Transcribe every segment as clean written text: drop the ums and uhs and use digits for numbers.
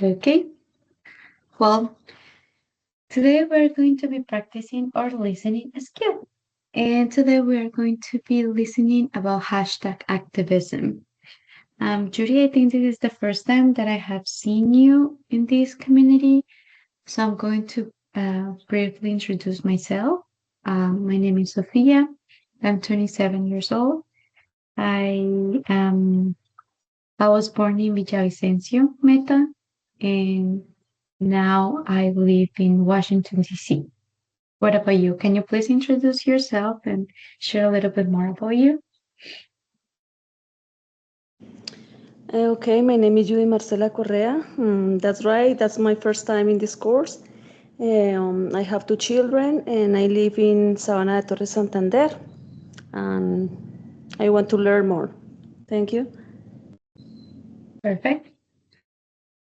Okay, well, today we're going to be practicing our listening skill. And today we are going to be listening about hashtag activism. Judy, I think this is the first time that I have seen you in this community. So I'm going to briefly introduce myself. My name is Sofia. I'm 27 years old. I am I was born in Villavicencio, Meta, and now I live in Washington, D.C. What about you? Can you please introduce yourself and share a little bit more about you? Okay, my name is Judy Marcela Correa. That's right, that's my first time in this course. I have two children and I live in Sabana de Torres, Santander. And I want to learn more. Thank you. Perfect.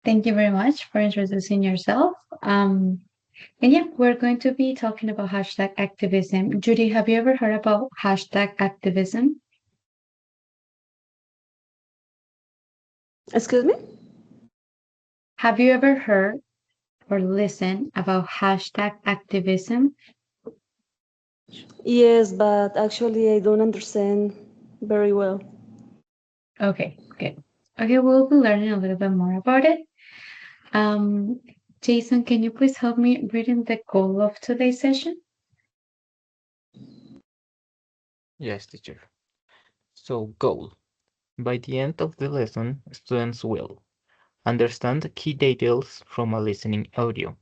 Thank you very much for introducing yourself. And yeah, we're going to be talking about hashtag activism. Judy, have you ever heard about hashtag activism? Excuse me? Have you ever heard or listened about hashtag activism? Yes, but actually I don't understand very well. Okay, good. Okay, we'll be learning a little bit more about it. Um, Jason, can you please help me reading the goal of today's session? Yes, teacher. So, goal. By the end of the lesson, students will understand the key details from a listening audio,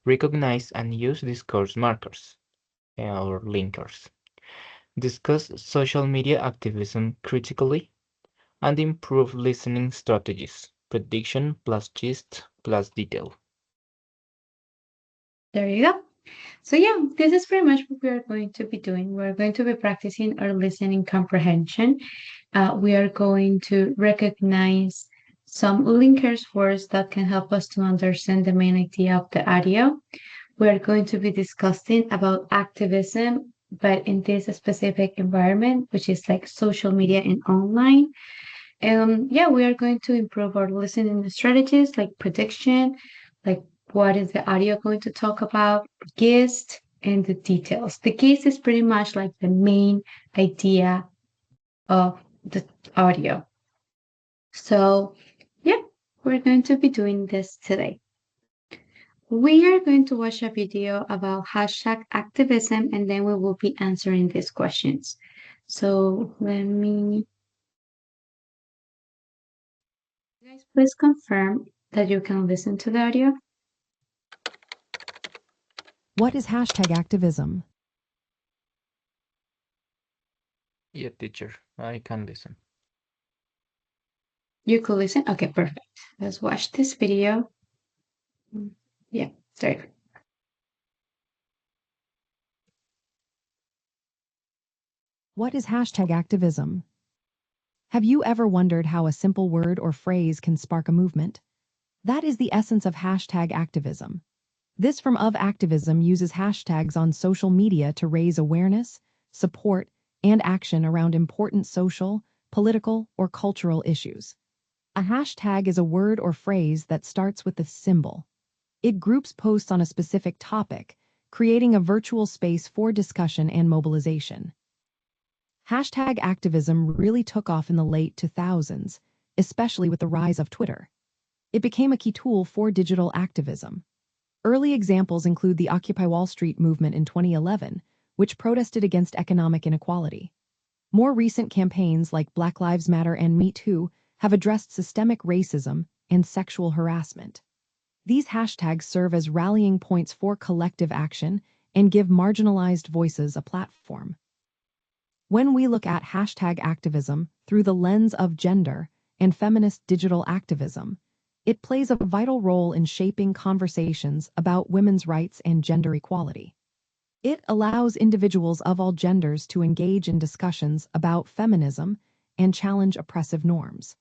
recognize and use discourse markers or linkers, discuss social media activism critically, and improve listening strategies, prediction plus gist plus detail. There you go. So yeah, this is pretty much what we are going to be doing. We're going to be practicing our listening comprehension. We are going to recognize some linkers words that can help us to understand the main idea of the audio. We're going to be discussing about activism, but in this specific environment, which is like social media and online. Yeah, we are going to improve our listening strategies like prediction, like what is the audio going to talk about, gist, and the details. The gist is pretty much like the main idea of the audio. So, yeah, we're going to be doing this today. We are going to watch a video about hashtag activism and then we will be answering these questions. So, let me guys please confirm that you can listen to the audio. What is hashtag activism? Yeah, teacher, I can listen. You could listen? Okay, perfect. Let's watch this video. Yeah, sorry. What is hashtag activism? Have you ever wondered how a simple word or phrase can spark a movement? That is the essence of hashtag activism. This form of activism uses hashtags on social media to raise awareness, support, and action around important social, political, or cultural issues. A hashtag is a word or phrase that starts with a symbol. It groups posts on a specific topic, creating a virtual space for discussion and mobilization. Hashtag activism really took off in the late 2000s, especially with the rise of Twitter. It became a key tool for digital activism. Early examples include the Occupy Wall Street movement in 2011, which protested against economic inequality. More recent campaigns like Black Lives Matter and Me Too have addressed systemic racism and sexual harassment. These hashtags serve as rallying points for collective action and give marginalized voices a platform. When we look at hashtag activism through the lens of gender and feminist digital activism, it plays a vital role in shaping conversations about women's rights and gender equality. It allows individuals of all genders to engage in discussions about feminism and challenge oppressive norms.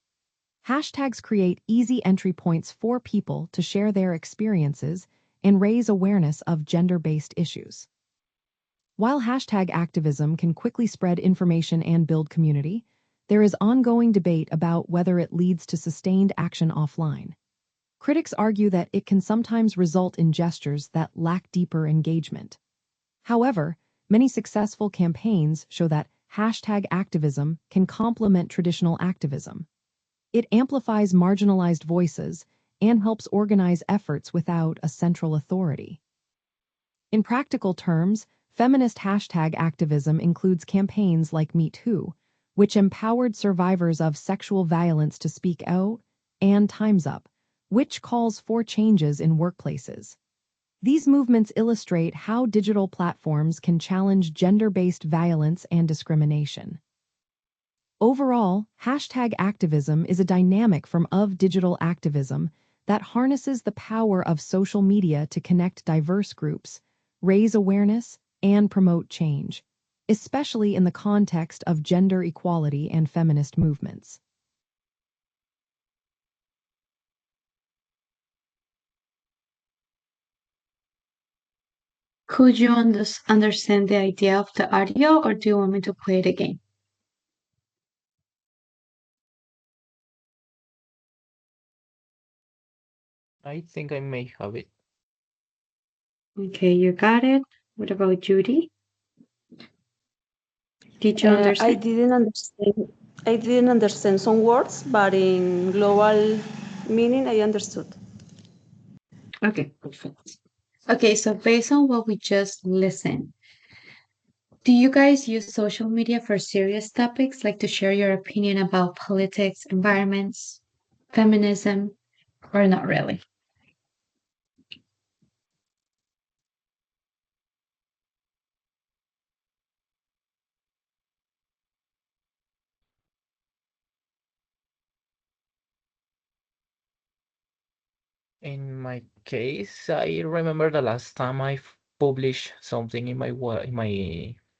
Hashtags create easy entry points for people to share their experiences and raise awareness of gender-based issues. While hashtag activism can quickly spread information and build community, there is ongoing debate about whether it leads to sustained action offline. Critics argue that it can sometimes result in gestures that lack deeper engagement. However, many successful campaigns show that hashtag activism can complement traditional activism. It amplifies marginalized voices and helps organize efforts without a central authority. In practical terms, feminist hashtag activism includes campaigns like Me Too, which empowered survivors of sexual violence to speak out, and Time's Up, which calls for changes in workplaces. These movements illustrate how digital platforms can challenge gender-based violence and discrimination. Overall, hashtag activism is a dynamic form of digital activism that harnesses the power of social media to connect diverse groups, raise awareness, and promote change, especially in the context of gender equality and feminist movements. Could you understand the idea of the audio, or do you want me to play it again? I think I may have it. Okay, you got it. What about Judy? Did you I understand? didn't understand. I didn't understand some words, but in global meaning, I understood. Okay, perfect. Okay, so based on what we just listened, do you guys use social media for serious topics, like to share your opinion about politics, environments, feminism, or not really? In my case, I remember the last time I published something in my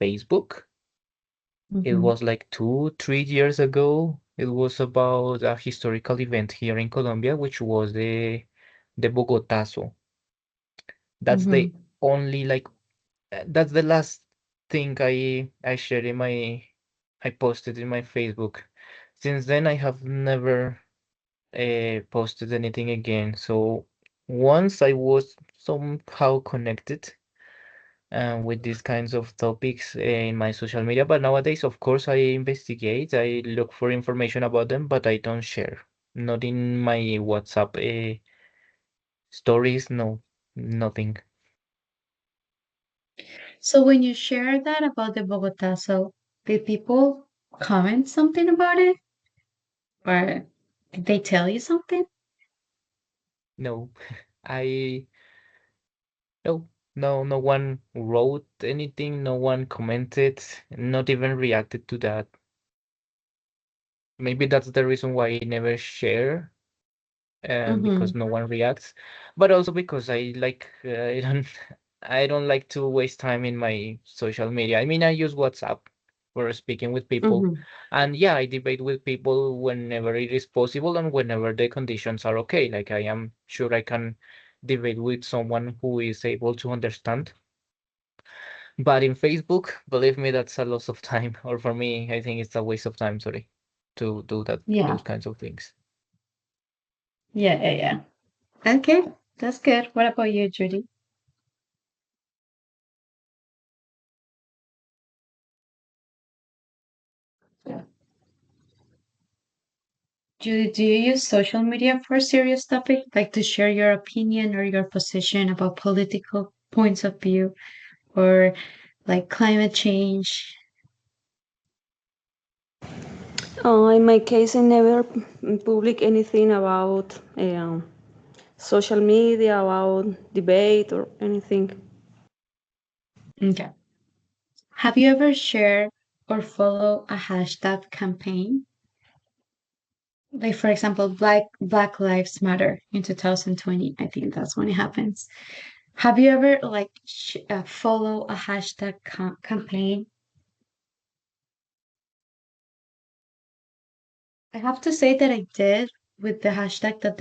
Facebook. It was like 2, 3 years ago. It was about a historical event here in Colombia, which was the Bogotazo. That's the only like that's the last thing I shared in I posted in my Facebook. Since then, I have never posted anything again. So once I was somehow connected with these kinds of topics in my social media, but nowadays, of course, I investigate, I look for information about them, but I don't share. Not in my WhatsApp stories, no, nothing. So when you share that about the Bogotazo, did people comment something about it? Or did they tell you something? No, I no, no one wrote anything, no one commented, not even reacted to that. Maybe that's the reason why I never share, because no one reacts, but also because I don't like to waste time in my social media. I mean, I use WhatsApp for speaking with people, and yeah, I debate with people whenever it is possible and whenever the conditions are okay. Like I am sure I can debate with someone who is able to understand. But in Facebook, believe me, that's a loss of time, or for me, I think it's a waste of time, sorry, to do Yeah. those kinds of things. Yeah. Okay, that's good. What about you, Judy? Judy, do you use social media for serious topic, like to share your opinion or your position about political points of view or like climate change? In my case, I never public anything about social media, about debate or anything. Okay. Have you ever shared or follow a hashtag campaign? Like for example, Black Lives Matter in 2020. I think that's when it happens. Have you ever like follow a hashtag campaign? I have to say that I did with the hashtag that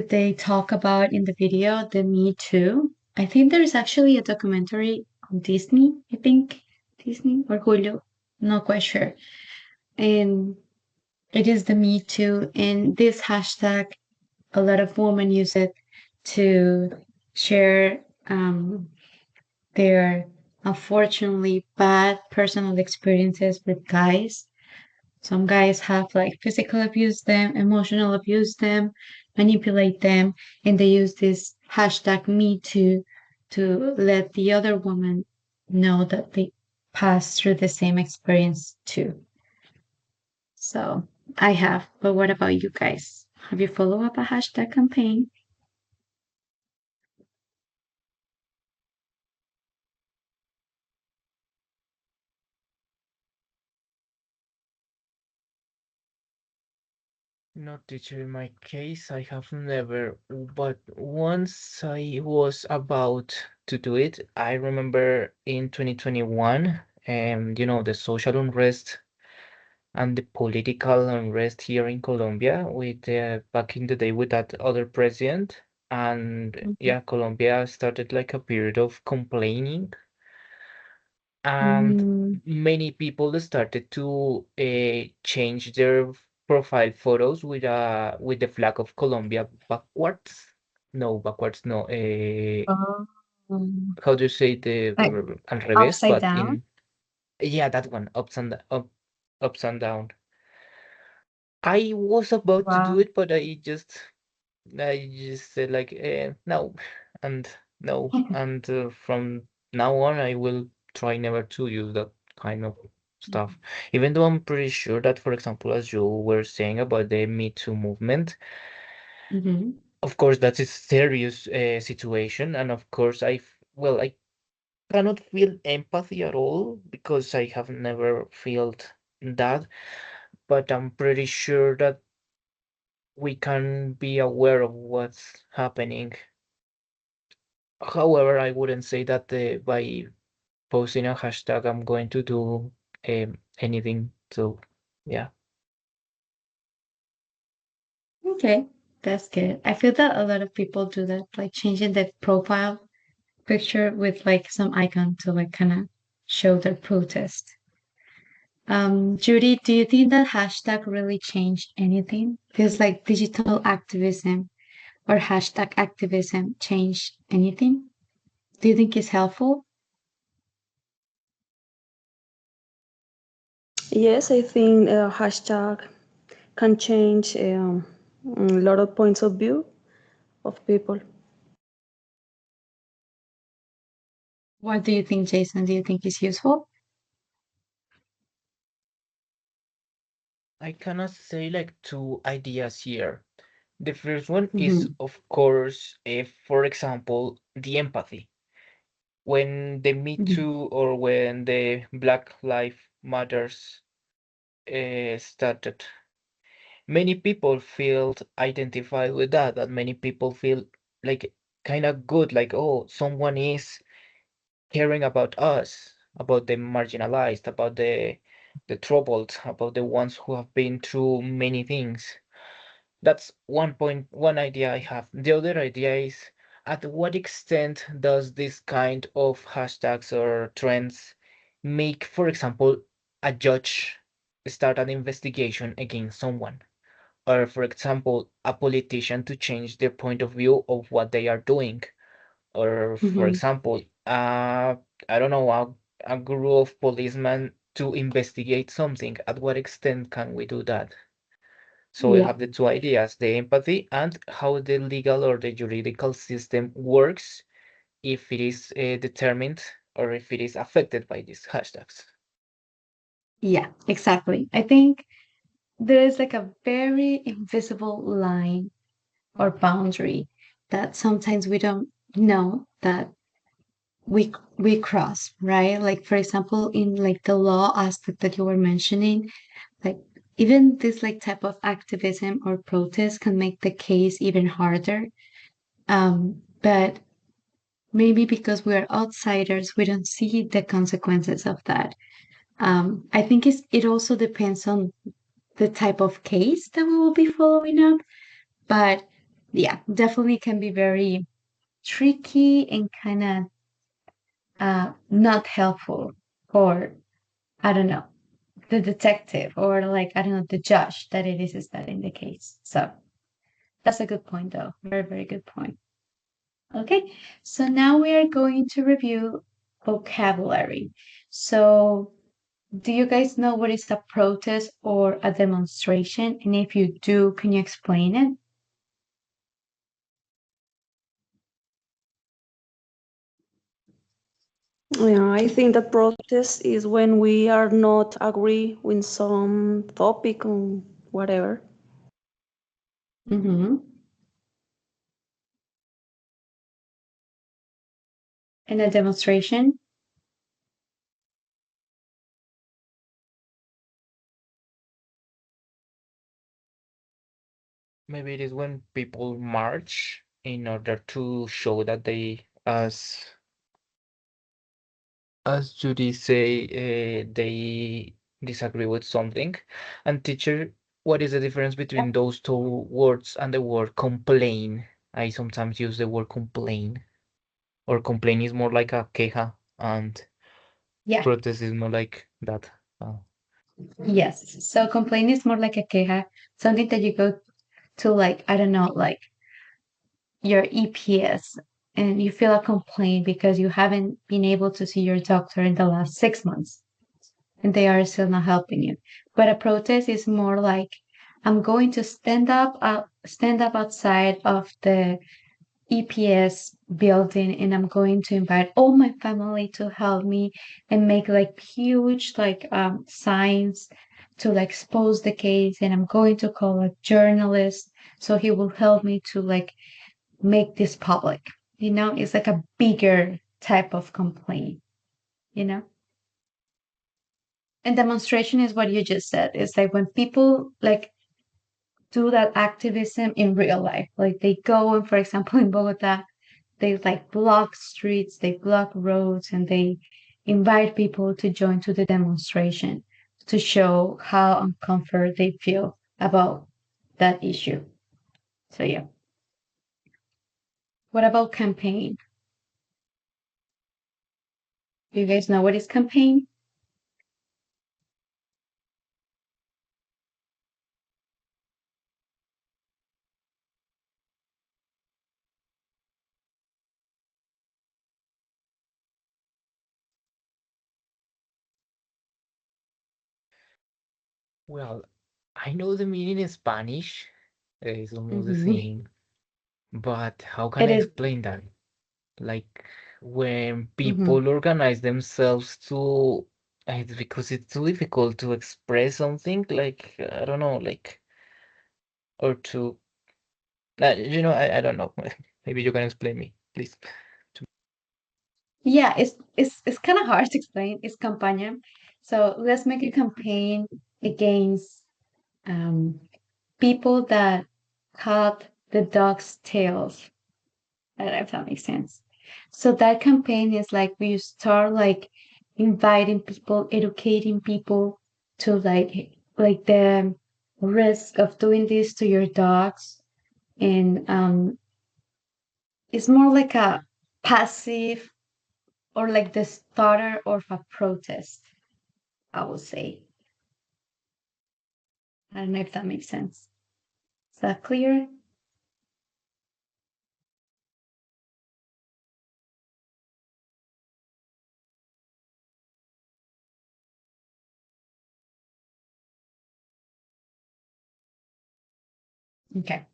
they talk about in the video, the Me Too. I think there's actually a documentary on Disney, I think Disney or Hulu, not quite sure. And it is the Me Too, and this hashtag, a lot of women use it to share their unfortunately bad personal experiences with guys. Some guys have like physical abuse them, emotional abuse them, manipulate them, and they use this hashtag Me Too to let the other woman know that they passed through the same experience too. So I have, but what about you guys? Have you followed up a hashtag campaign? No, teacher, in my case, I have never, but once I was about to do it, I remember in 2021, the social unrest and the political unrest here in Colombia with back in the day with that other president. And Mhm. yeah, Colombia started like a period of complaining, and Mm, many people started to change their profile photos with the flag of Colombia backwards. No, backwards, no. oh, How do you say the like al revés? upside But down? in yeah, that one, ups and down. I was about to do Wow. it, but I just said like, no, and no, and from now on, I will try never to use that kind of stuff. Even though I'm pretty sure that, for example, as you were saying about the Me Too movement, Hmm. of course, that's a serious situation, and of course, I cannot feel empathy at all because I have never felt that, but I'm pretty sure that we can be aware of what's happening. However, I wouldn't say that by posting a hashtag I'm going to do anything. So yeah. Okay, that's good. I feel that a lot of people do that, like changing the profile picture with like some icon to like kind of show their protest. Judy, do you think that hashtag really changed anything? Feels like digital activism or hashtag activism changed anything? Do you think it's helpful? Yes, I think hashtag can change a lot of points of view of people. What do you think, Jason? Do you think it's useful? I cannot say like two ideas here. The first one is, Hmm. of course, if, for example, the empathy. When the Me Hmm. Too or when the Black Lives Matters started, many people felt identified with that, and many people feel like kind of good, like, oh, someone is caring about us, about the marginalized, about the troubled, about the ones who have been through many things. That's one idea I have. The other idea is at what extent does this kind of hashtags or trends make, for example, a judge start an investigation against someone? Or, for example, a politician to change their point of view of what they are doing? Or, for Hmm. example, I don't know, a group of policemen to investigate something. At what extent can we do that? So we Yeah. have the two ideas, the empathy and how the legal or the juridical system works if it is determined or if it is affected by these hashtags. Yeah, exactly. I think there is like a very invisible line or boundary that sometimes we don't know that we cross, right? Like for example, in like the law aspect that you were mentioning, like even this like type of activism or protest can make the case even harder. But maybe because we are outsiders, we don't see the consequences of that. I think it also depends on the type of case that we will be following up. But yeah, definitely can be very tricky and kind of not helpful, or I don't know. the detective or like, I don't know, the judge that it is studying the case. So that's a good point, though. Very, very good point. Okay, so now we are going to review vocabulary. So, do you guys know what is a protest or a demonstration? And if you do, can you explain it? Yeah, I think that protest is when we are not agree with some topic or whatever. Mm-hmm. And a demonstration? Maybe it is when people march in order to show that they, as Judy say, they disagree with something. And teacher, what is the difference between those two words and the word complain? I sometimes use the word complain, or complain is more like a queja, and Yeah. protest is more like that. Yes. So complaint is more like a queja, something that you go to like, I don't know, like your EPS and you feel a complaint because you haven't been able to see your doctor in the last 6 months and they are still not helping you. But a protest is more like I'm going to stand up outside of the EPS building and I'm going to invite all my family to help me and make like huge like signs to like expose the case and I'm going to call a journalist so he will help me to like make this public. You know, it's like a bigger type of complaint, you know? And demonstration is what you just said. It's like when people like do that activism in real life. Like they go and for example in Bogota, they like block streets, they block roads, and they invite people to join to the demonstration to show how uncomfortable they feel about that issue. So yeah. What about campaign? Do you guys know what is campaign? Well, I know the meaning in Spanish. It's almost the Mhm. same. But how can It I is. explain that? Like when Mhm. people organize themselves to, it's because it's too difficult to express something. Like I don't know, like or to, I don't know. Maybe you can explain me, please. Yeah, it's kind of hard to explain. It's campaña. So let's make a campaign against um, people that cut the dog's tails. I don't know if that makes sense. So that campaign is like we start like inviting people, educating people to like the risk of doing this to your dogs, and it's more like a passive or like the starter of a protest, I would say. I don't know if that makes sense. Is that clear? Okay.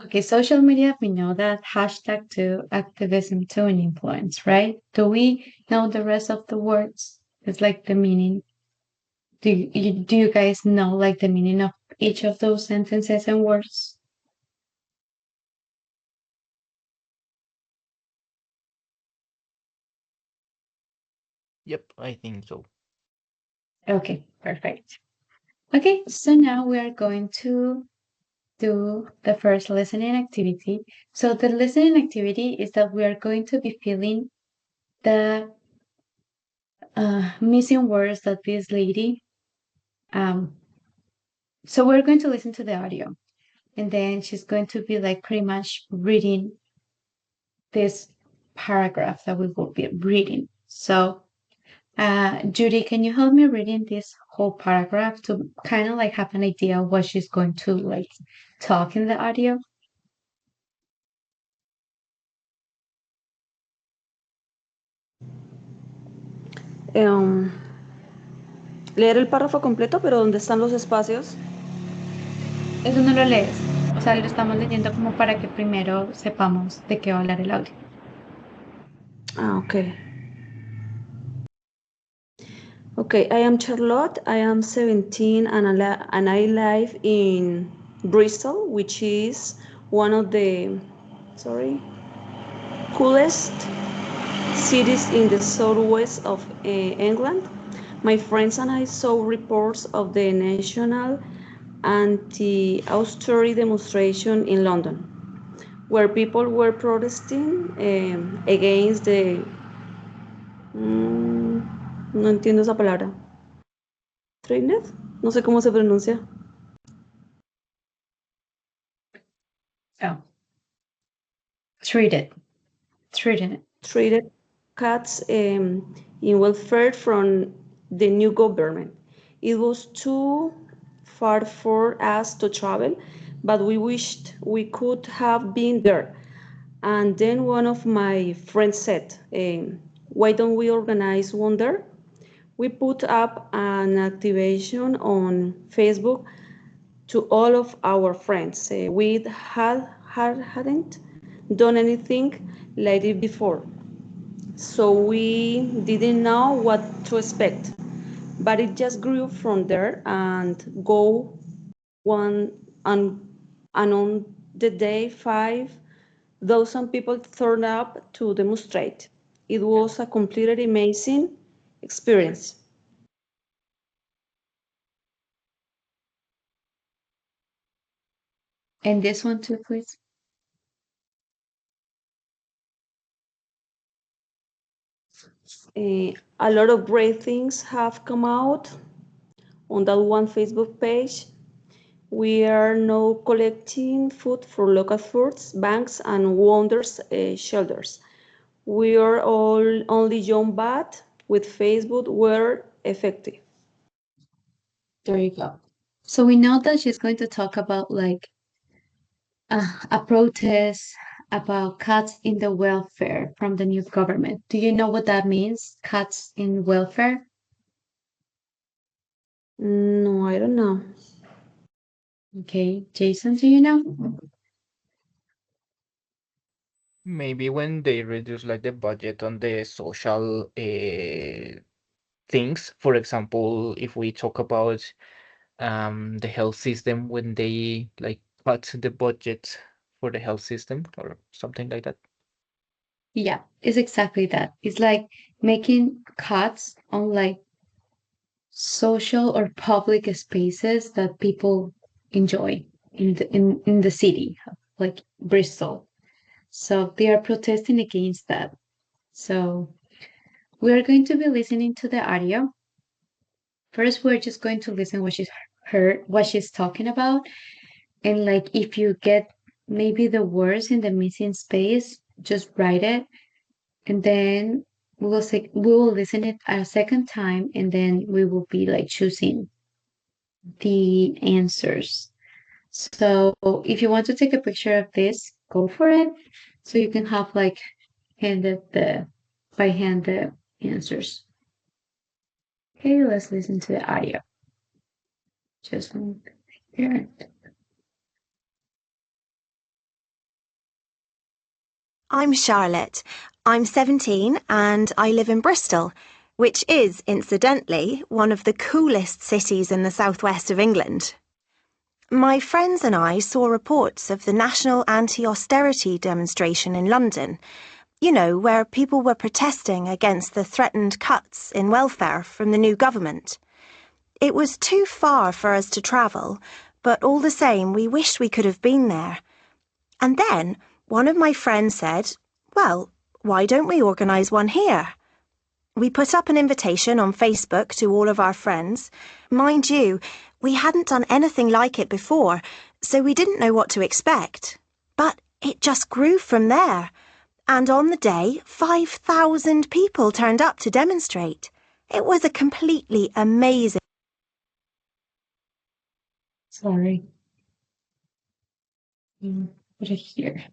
Okay, social media, we know that hashtag to activism to an influence, right? Do we know the rest of the words? It's like the meaning. Do you guys know like the meaning of each of those sentences and words? Yep, I think so. Okay, perfect. Okay, so now we are going to do the first listening activity. So the listening activity is that we are going to be filling the missing words that this lady. So we're going to listen to the audio, and then she's going to be like pretty much reading this paragraph that we will be reading. So Judy, can you help me reading this whole paragraph to kind of like have an idea of what she's going to like talk in the audio? Leer el párrafo completo, pero ¿dónde están los espacios? Eso no lo lees. O sea, lo estamos leyendo como para que primero sepamos de qué va a hablar el audio. Ah, okay. Okay, I am Charlotte. I am 17 and I live in Bristol, which is one of the coolest cities in the southwest of England. My friends and I saw reports of the national anti-austerity demonstration in London, where people were protesting against the... no entiendo esa palabra. ¿Trainet? No sé cómo se pronuncia. Oh. Treated it. Treated cats in welfare from the new government. It was too far for us to travel, but we wished we could have been there. And then one of my friends said, why don't we organize one there? We put up an activation on Facebook to all of our friends. We hadn't done anything like it before, so we didn't know what to expect. But it just grew from there and go one and on the day 5,000 people turned up to demonstrate. It was a completely amazing experience. And this one too, please. A lot of great things have come out on that one Facebook page. We are now collecting food for local foods, banks, and wonders shelters. We are all only young, but with Facebook, we're effective. There you go. So we know that she's going to talk about like a protest about cuts in the welfare from the new government. Do you know what that means? Cuts in welfare? No, I don't know. Okay, Jason, do you know? Maybe when they reduce like the budget on the social things. For example, if we talk about the health system, when they like cut the budget for the health system or something like that. Yeah, it's exactly that. It's like making cuts on like social or public spaces that people enjoy in the city, like Bristol. So they are protesting against that. So we are going to be listening to the audio. First, we're just going to listen what she's heard, what she's talking about, and like if you get maybe the words in the missing space, just write it, and then we will listen it a second time, and then we will be like choosing the answers. So if you want to take a picture of this, go for it. So you can have like by hand the answers. Okay, let's listen to the audio. Just one here. I'm Charlotte. I'm 17 and I live in Bristol, which is, incidentally, one of the coolest cities in the southwest of England. My friends and I saw reports of the national anti-austerity demonstration in London, you know, where people were protesting against the threatened cuts in welfare from the new government. It was too far for us to travel, but all the same, we wished we could have been there. And then one of my friends said, well, why don't we organise one here? We put up an invitation on Facebook to all of our friends. Mind you, we hadn't done anything like it before, so we didn't know what to expect. But it just grew from there. And on the day, 5,000 people turned up to demonstrate. It was a completely amazing. Sorry. Put it here.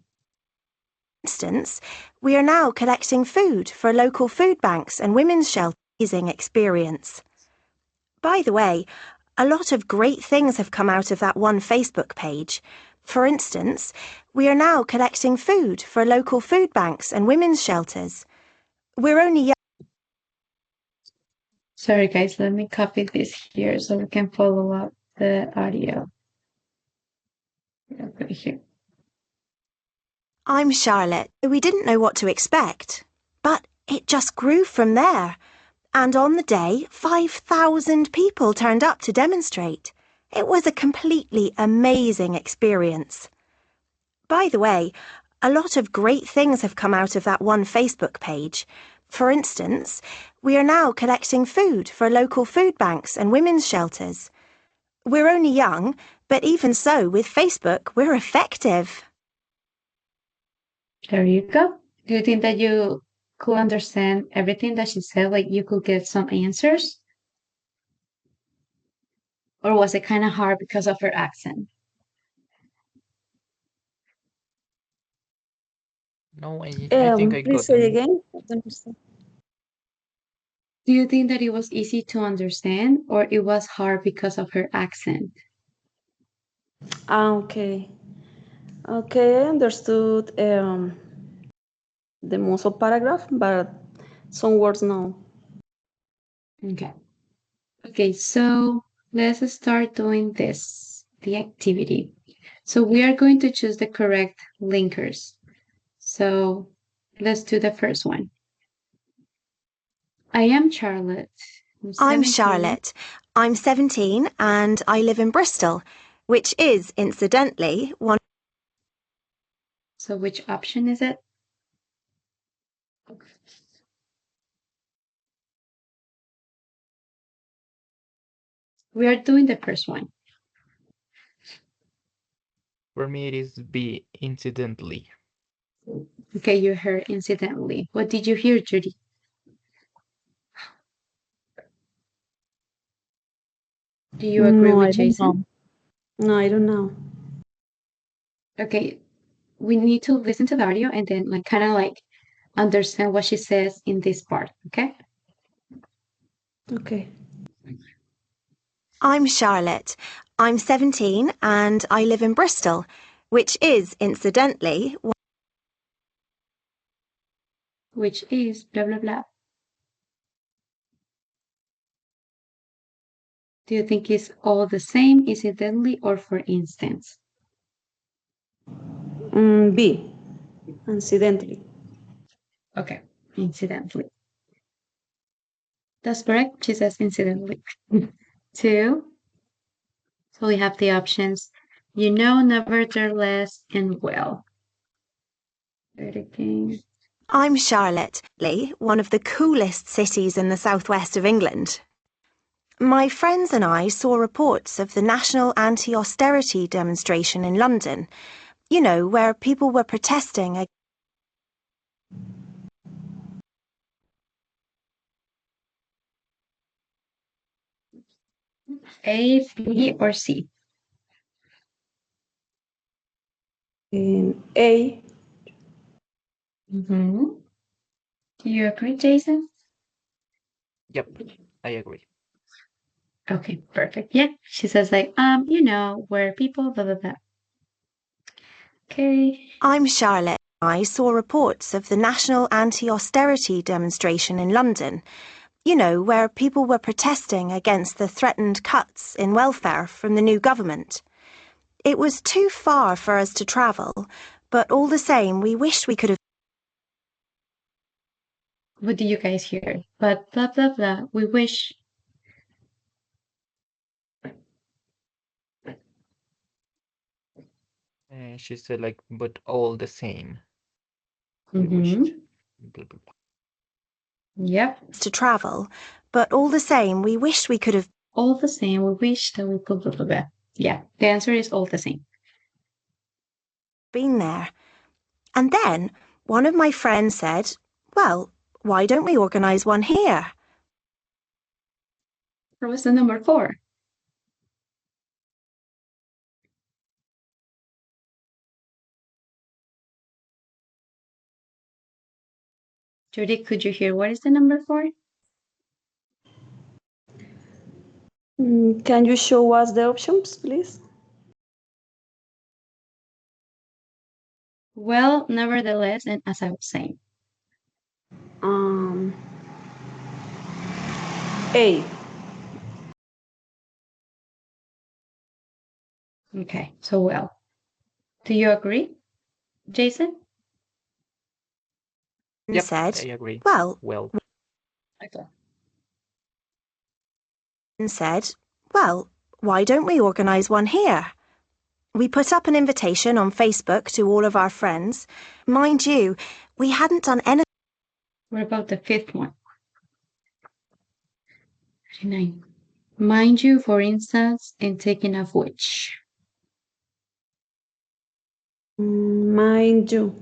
Instance, we are now collecting food for local food banks and women's shelters. Amazing experience. By the way, a lot of great things have come out of that one Facebook page. For instance, we are now collecting food for local food banks and women's shelters. We're only young. Sorry, guys, let me copy this here so we can follow up the audio. I'll put it here. I'm Charlotte. We didn't know what to expect, but it just grew from there. And on the day, 5,000 people turned up to demonstrate. It was a completely amazing experience. By the way, a lot of great things have come out of that one Facebook page. For instance, we are now collecting food for local food banks and women's shelters. We're only young, but even so, with Facebook, we're effective. There you go. Do you think that you could understand everything that she said? Like you could get some answers? Or was it kind of hard because of her accent? No, I think I Please got say them. again. I don't understand. Do you think that it was easy to understand or it was hard because of her accent? Okay. Okay, I understood the most of paragraph, but some words no. Okay. Okay, so let's start doing this, the activity. So we are going to choose the correct linkers. So let's do the first one. I am Charlotte. I'm 17. Charlotte. I'm 17 and I live in Bristol, which is, incidentally, one. So which option is it? We are doing the first one. For me, it is B, incidentally. Okay, you heard incidentally. What did you hear, Judy? Do you agree No, with I don't Jason? know. No, I don't know. Okay, we need to listen to the audio and then like kind of like understand what she says in this part, okay? Okay. I'm Charlotte. I'm 17 and I live in Bristol, which is, incidentally, Which is blah blah blah. Do you think it's all the same, incidentally, or for instance? B, incidentally. Okay, incidentally. That's correct. She says incidentally. Two. So we have the options, you know, nevertheless, and well. Again. I'm Charlotte, one of the coolest cities in the southwest of England. My friends and I saw reports of the national anti-austerity demonstration in London, you know, where people were protesting. A, B, or C? A. Mm-hmm. Do you agree, Jason? Yep, I agree. Okay, perfect. Yeah, she says like, you know, where people blah blah blah. Okay. I'm Charlotte. I saw reports of the national anti-austerity demonstration in London, you know, where people were protesting against the threatened cuts in welfare from the new government. It was too far for us to travel, but all the same, we wished we could have. What do you guys hear? But blah blah blah. We wish. She said like, but all the same. We Mm-hmm. wished. Blah, blah, blah. Yep. To travel, but all the same, we wished we could have. All the same, we wish that we could blah blah blah. Yeah, the answer is all the same. Been there. And then one of my friends said, well, why don't we organise one here? What was the number 4? Judy, could you hear what is the number 4? Can you show us the options, please? Well, nevertheless, and as I was saying. A. Okay, so well. Do you agree, Jason? And Yep, said, I agree. well, Well, Okay. and said, well, why don't we organise one here? We put up an invitation on Facebook to all of our friends. Mind you, we hadn't done anything. What about the 5th one? 39. Mind you, for instance, and taking of which? Mind you.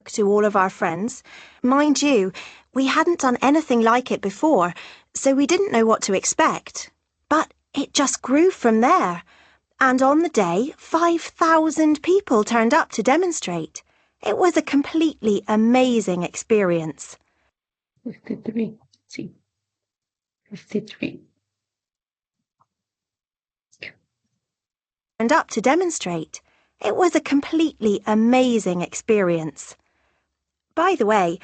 To all of our friends. Mind you, we hadn't done anything like it before, so we didn't know what to expect. But it just grew from there. And on the day, 5,000 people turned up to demonstrate. It was a completely amazing experience. 53. See. 53. Turned up to demonstrate. It was a completely amazing experience. By the way,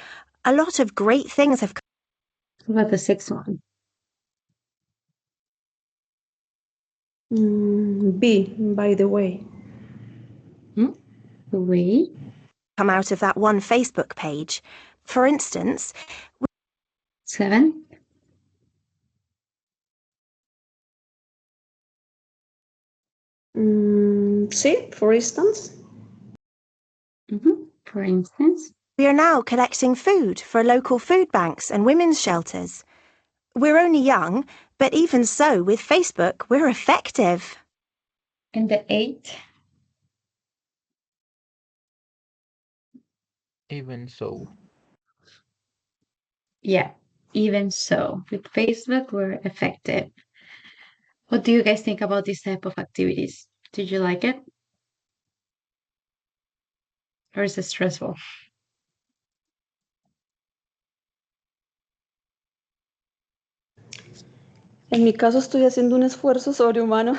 a lot of great things have What about the 6th one? B, by the way. The way? come out of that one Facebook page. For instance, 7. C, for instance. For instance. we are now collecting food for local food banks and women's shelters. We're only young, but even so, with Facebook, we're effective. And the 8. even so. Yeah, even so. With Facebook, we're effective. What do you guys think about this type of activities? Did you like it? Or is it stressful? En mi caso estoy haciendo un esfuerzo sobrehumano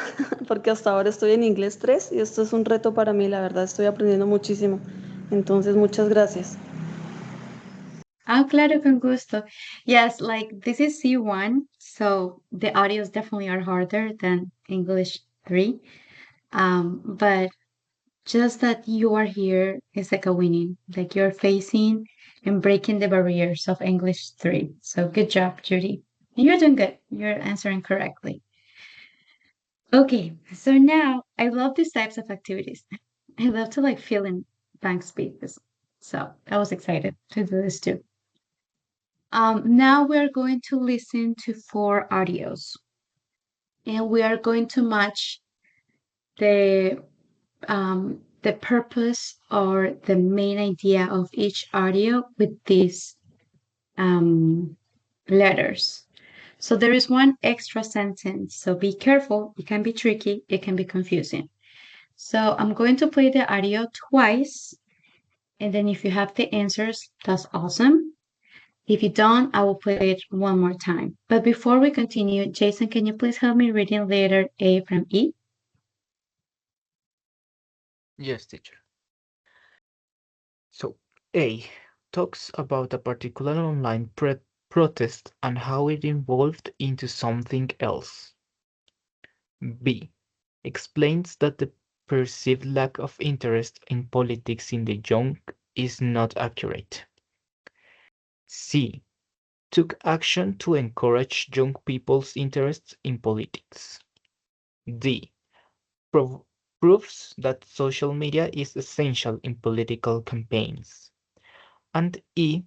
porque hasta ahora estoy en inglés 3 y esto es un reto para mí, la verdad estoy aprendiendo muchísimo. Entonces, muchas gracias. Ah, claro, con gusto. Yes, like this is C1, so the audios definitely are harder than English 3. But just that you are here is like a winning, like you're facing and breaking the barriers of English 3. So good job, Judy. You're doing good. You're answering correctly. Okay, so now I love these types of activities. I love to like fill in blank spaces. So I was excited to do this too. Now we're going to listen to 4 audios, and we are going to match the purpose or the main idea of each audio with these letters. So there is one extra sentence, so be careful. It can be tricky, it can be confusing. So I'm going to play the audio twice, and then if you have the answers, that's awesome. If you don't, I will play it one more time. But before we continue, Jason, can you please help me reading letter A from E? Yes, teacher. So, A talks about a particular online protest and how it evolved into something else. B explains that the perceived lack of interest in politics in the young is not accurate. C took action to encourage young people's interests in politics. D proves that social media is essential in political campaigns. And E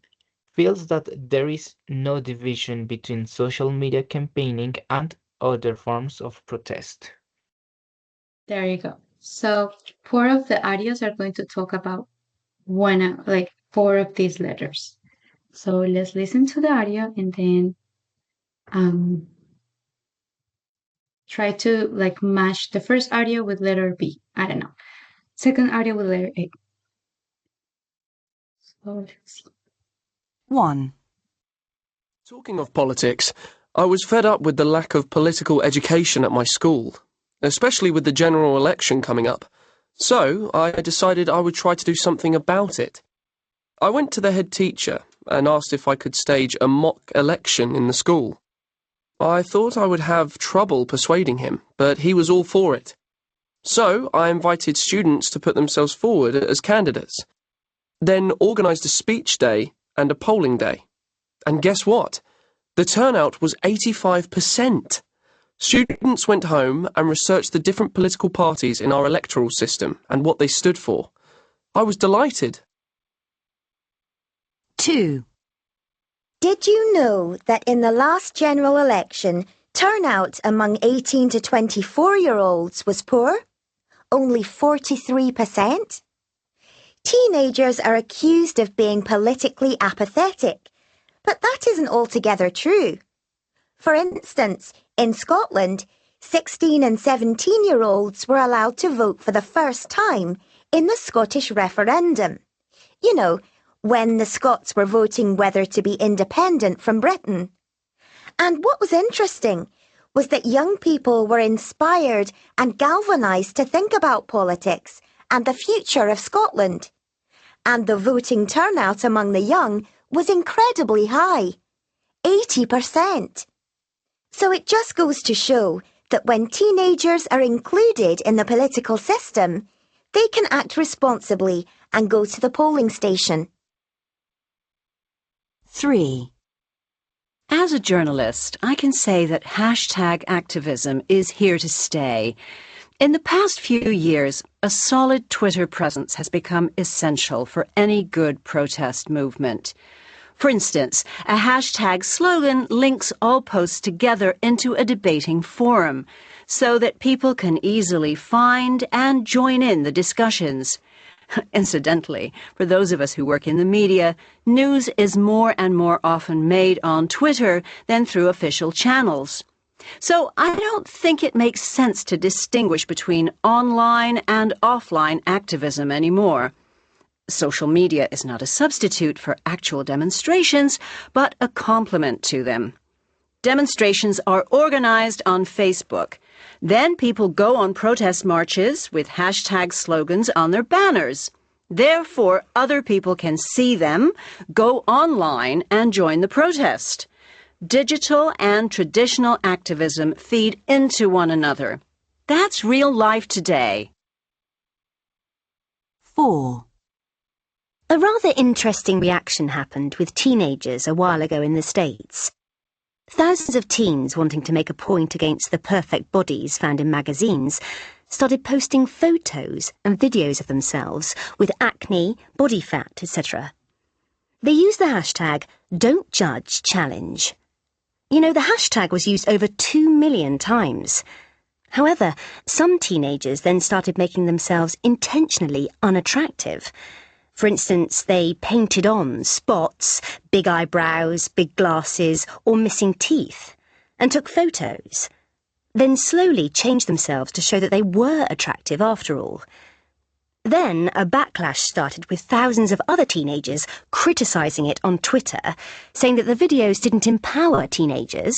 feels that there is no division between social media campaigning and other forms of protest. There you go. So 4 of the audios are going to talk about one, like 4 of these letters. So let's listen to the audio and then try to like match the first audio with letter B. I don't know. Second audio with letter A. So let's see. 1. Talking of politics, I was fed up with the lack of political education at my school, especially with the general election coming up. So I decided I would try to do something about it. I went to the head teacher and asked if I could stage a mock election in the school. I thought I would have trouble persuading him, but he was all for it. So I invited students to put themselves forward as candidates, then organised a speech day and a polling day. And guess what? The turnout was 85%. Students went home and researched the different political parties in our electoral system and what they stood for. I was delighted. 2. Did you know that in the last general election, turnout among 18 to 24-year-olds was poor? Only 43%? Teenagers are accused of being politically apathetic, but that isn't altogether true. For instance, in Scotland, 16 and 17-year-olds were allowed to vote for the first time in the Scottish referendum. You know, when the Scots were voting whether to be independent from Britain. And what was interesting was that young people were inspired and galvanised to think about politics and the future of Scotland. And the voting turnout among the young was incredibly high, 80%. So it just goes to show that when teenagers are included in the political system, they can act responsibly and go to the polling station. 3. As a journalist, I can say that hashtag activism is here to stay. In the past few years, a solid Twitter presence has become essential for any good protest movement. For instance, a hashtag slogan links all posts together into a debating forum, so that people can easily find and join in the discussions. Incidentally, for those of us who work in the media, news is more and more often made on Twitter than through official channels. So I don't think it makes sense to distinguish between online and offline activism anymore. Social media is not a substitute for actual demonstrations, but a complement to them. Demonstrations are organized on Facebook. Then people go on protest marches with hashtag slogans on their banners. Therefore, other people can see them, go online, and join the protest. Digital and traditional activism feed into one another. That's real life today. 4. A rather interesting reaction happened with teenagers a while ago in the States. Thousands of teens wanting to make a point against the perfect bodies found in magazines started posting photos and videos of themselves with acne, body fat, etc. They used the hashtag #Don'tJudgeChallenge. You know, the hashtag was used over 2 million times. However, some teenagers then started making themselves intentionally unattractive. For instance, they painted on spots, big eyebrows, big glasses, or missing teeth, and took photos. Then slowly changed themselves to show that they were attractive after all. Then a backlash started with thousands of other teenagers criticising it on Twitter, saying that the videos didn't empower teenagers,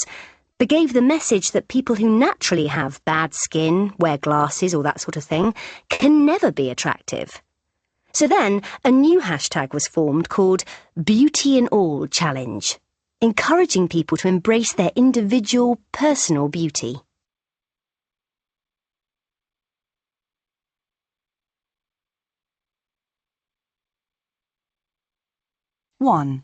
but gave the message that people who naturally have bad skin, wear glasses, or that sort of thing, can never be attractive. So then, a new hashtag was formed called Beauty in All Challenge, encouraging people to embrace their individual, personal beauty. One.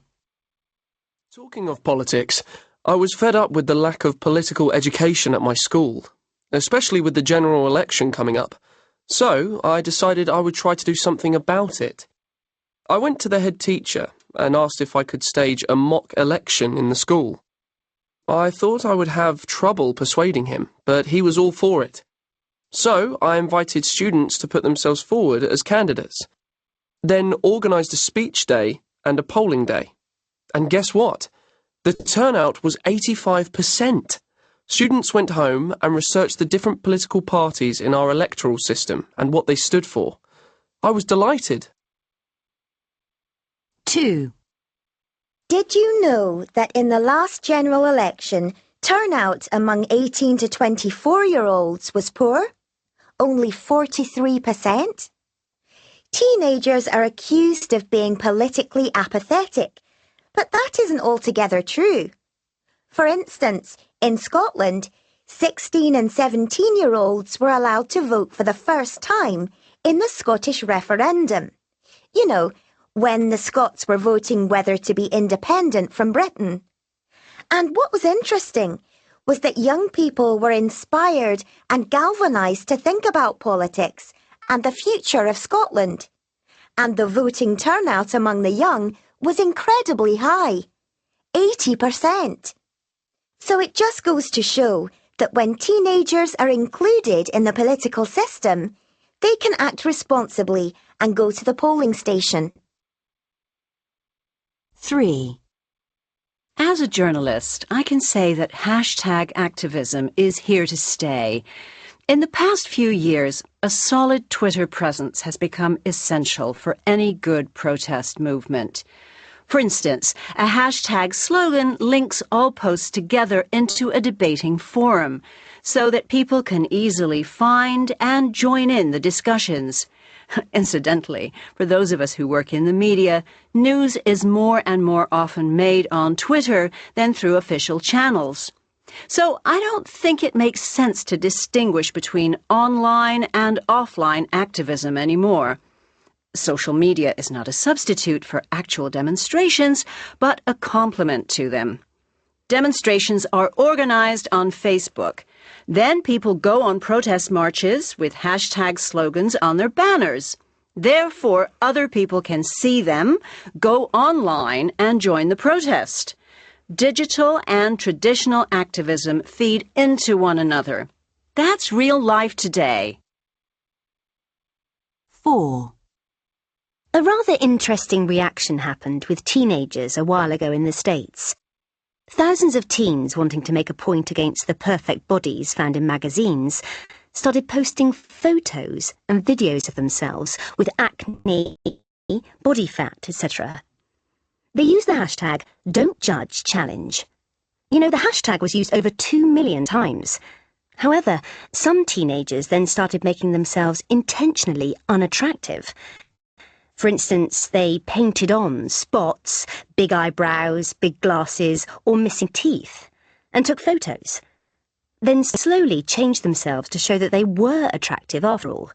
Talking of politics, I was fed up with the lack of political education at my school, especially with the general election coming up. So I decided I would try to do something about it. I went to the head teacher and asked if I could stage a mock election in the school. I thought I would have trouble persuading him, but he was all for it. So I invited students to put themselves forward as candidates, then organised a speech day and a polling day. And guess what? The turnout was 85%. Students went home and researched the different political parties in our electoral system and what they stood for. I was delighted. 2. Did you know that in the last general election, turnout among 18 to 24-year-olds was poor? Only 43%? Teenagers are accused of being politically apathetic, but that isn't altogether true. For instance, in Scotland, 16 and 17-year-olds were allowed to vote for the first time in the Scottish referendum. You know, when the Scots were voting whether to be independent from Britain. And what was interesting was that young people were inspired and galvanised to think about politics and the future of Scotland. And the voting turnout among the young was incredibly high, 80%. So it just goes to show that when teenagers are included in the political system, they can act responsibly and go to the polling station. 3. As a journalist, I can say that hashtag activism is here to stay. In the past few years, a solid Twitter presence has become essential for any good protest movement. For instance, a hashtag slogan links all posts together into a debating forum, so that people can easily find and join in the discussions. Incidentally, for those of us who work in the media, news is more and more often made on Twitter than through official channels. So I don't think it makes sense to distinguish between online and offline activism anymore. Social media is not a substitute for actual demonstrations, but a complement to them. Demonstrations are organized on Facebook. Then people go on protest marches with hashtag slogans on their banners. Therefore, other people can see them, go online, and join the protest. Digital and traditional activism feed into one another. That's real life today. 4. A rather interesting reaction happened with teenagers a while ago in the States. Thousands of teens wanting to make a point against the perfect bodies found in magazines started posting photos and videos of themselves with acne, body fat, etc. They used the hashtag #Don'tJudgeChallenge. You know, the hashtag was used over 2 million times. However, some teenagers then started making themselves intentionally unattractive. For instance, they painted on spots, big eyebrows, big glasses, or missing teeth, and took photos. Then slowly changed themselves to show that they were attractive after all.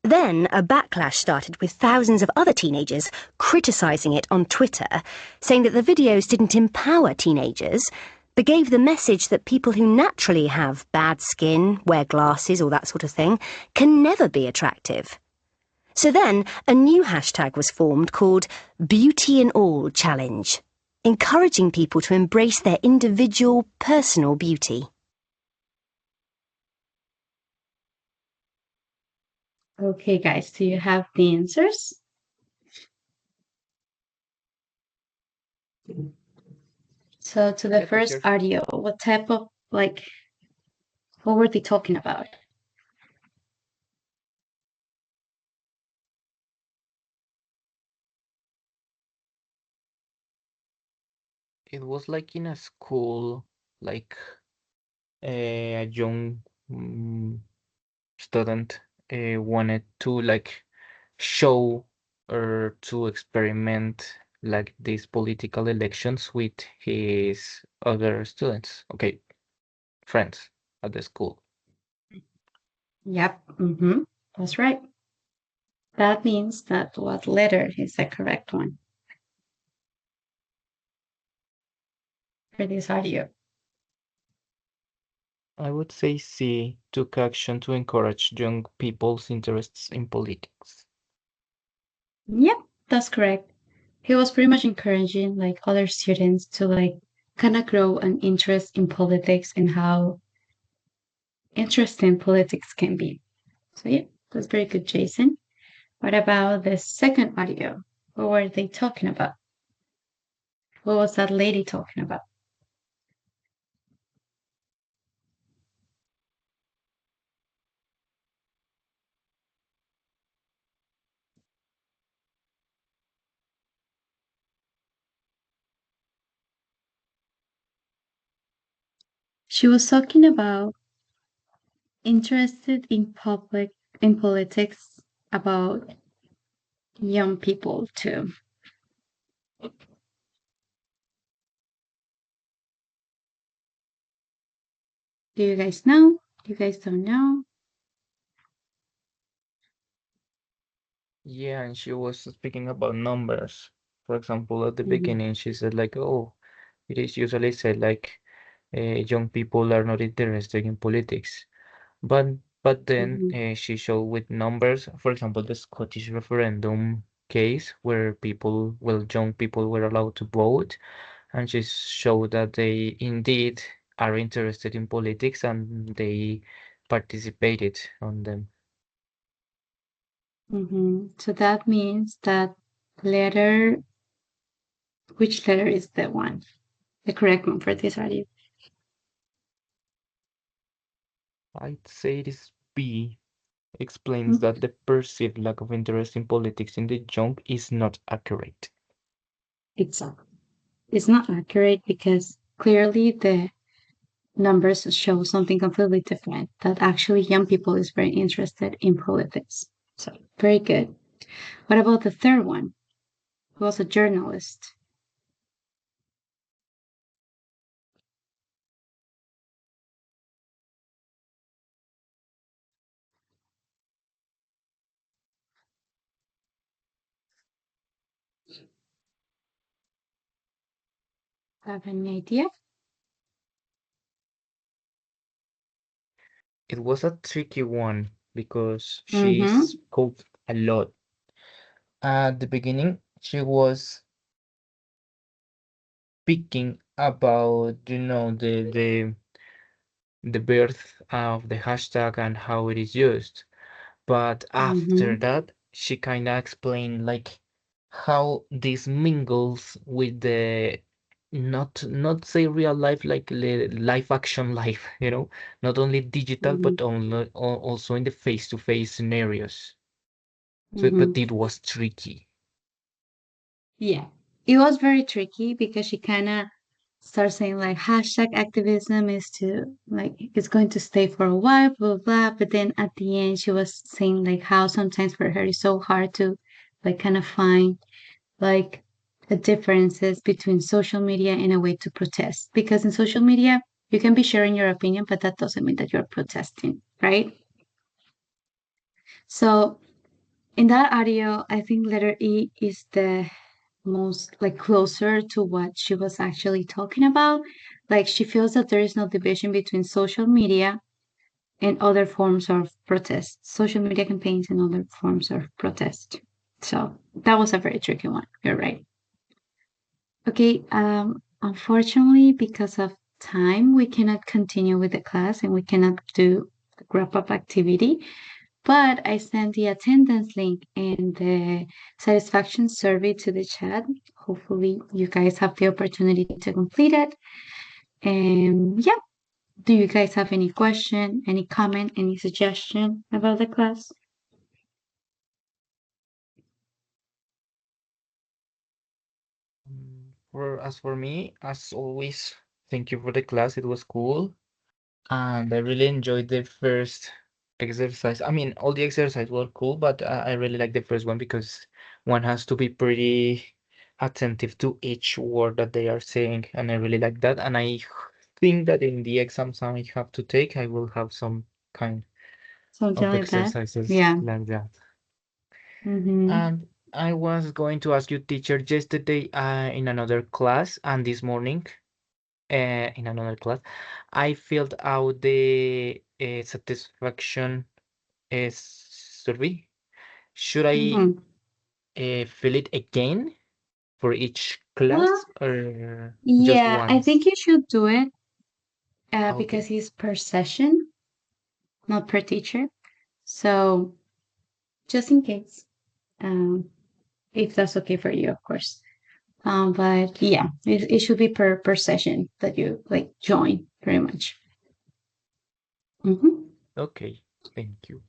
Then a backlash started with thousands of other teenagers criticising it on Twitter, saying that the videos didn't empower teenagers, but gave the message that people who naturally have bad skin, wear glasses, or that sort of thing, can never be attractive. So then a new hashtag was formed called Beauty in All Challenge, encouraging people to embrace their individual, personal beauty. Okay, guys, do you have the answers? So to the Yeah, first teacher. audio, what type of, what were they talking about? It was like in a school, like a young student wanted to like show or to experiment like these political elections with his other students, okay, friends at the school. Yep, that's right. That means that what letter is the correct one for this audio? I would say C, took action to encourage young people's interests in politics. Yep, that's correct. He was pretty much encouraging like other students to like kind of grow an interest in politics and how interesting politics can be. So yeah, that's very good, Jason. What about the second audio? What were they talking about? What was that lady talking about? She was talking about interested in politics about young people too. Do you guys know? You guys don't know? Yeah, and she was speaking about numbers. For example, at the Mhm. beginning, she said like, "Oh, it is usually said like young people are not interested in politics." But then Mhm. she showed with numbers, for example, the Scottish referendum case where people, well, young people were allowed to vote, and she showed that they indeed are interested in politics and they participated on them. So that means that letter, which letter is the one? The correct one for this audio. I'd say it is B. Explains Mm, that the perceived lack of interest in politics in the young is not accurate. Exactly. It's not accurate because clearly the numbers show something completely different, that actually young people is very interested in politics. So very good. What about the third one? Who was a journalist? Have any idea? It was a tricky one because she Mm-hmm. spoke a lot. At the beginning, she was speaking about, the birth of the hashtag and how it is used. But after Mm-hmm. that, she kind of explained like how this mingles with the not say real life like live action life, not only digital Mm-hmm. but also in the face-to-face scenarios. So, but Mm-hmm. it was tricky. Yeah. It was very tricky because she kind of starts saying like hashtag activism is to like it's going to stay for a while, blah, blah, blah. But then at the end she was saying like how sometimes for her it's so hard to like kind of find like the differences between social media and a way to protest. Because in social media you can be sharing your opinion, but that doesn't mean that you're protesting, right? So in that audio, I think letter E is the most like closer to what she was actually talking about. Like she feels that there is no division between social media and other forms of protest, social media campaigns and other forms of protest. So that was a very tricky one. You're right. Okay, unfortunately, because of time, we cannot continue with the class and we cannot do the wrap up activity. But I sent the attendance link and the satisfaction survey to the chat. Hopefully, you guys have the opportunity to complete it. And yeah, do you guys have any question, any comment, any suggestion about the class? As for me, as always, thank you for the class. It was cool. And I really enjoyed the first exercise. I mean, all the exercises were cool, but I really like the first one because one has to be pretty attentive to each word that they are saying, and I really like that. And I think that in the exams I have to take, I will have some kind Something of like that. exercises Yeah. like that. Mm-hmm. And I was going to ask you, teacher, yesterday in another class and this morning in another class, I filled out the satisfaction survey. Should I Mm-hmm. fill it again for each class Well, or just yeah, I think once? you should do it because Okay. it's per session, not per teacher. So just in case, um, if that's okay for you, of course. But yeah, it should be per session that you like join very much. Okay, thank you.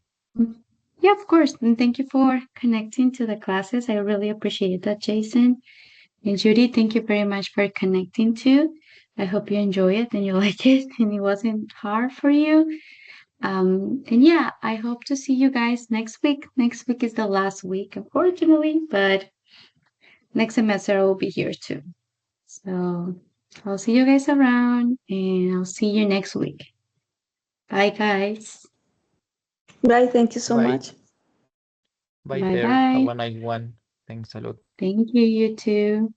Yeah, of course. And thank you for connecting to the classes. I really appreciate that, Jason. And Judy, thank you very much for connecting too. I hope you enjoy it and you like it and it wasn't hard for you. And yeah, I hope to see you guys next week. Next week is the last week, unfortunately, but next semester I will be here too. So I'll see you guys around and I'll see you next week. Bye, guys. Bye, thank you so Bye. much. Bye Bye there. Have bye. a nice one. Thanks a lot. Thank you, you too.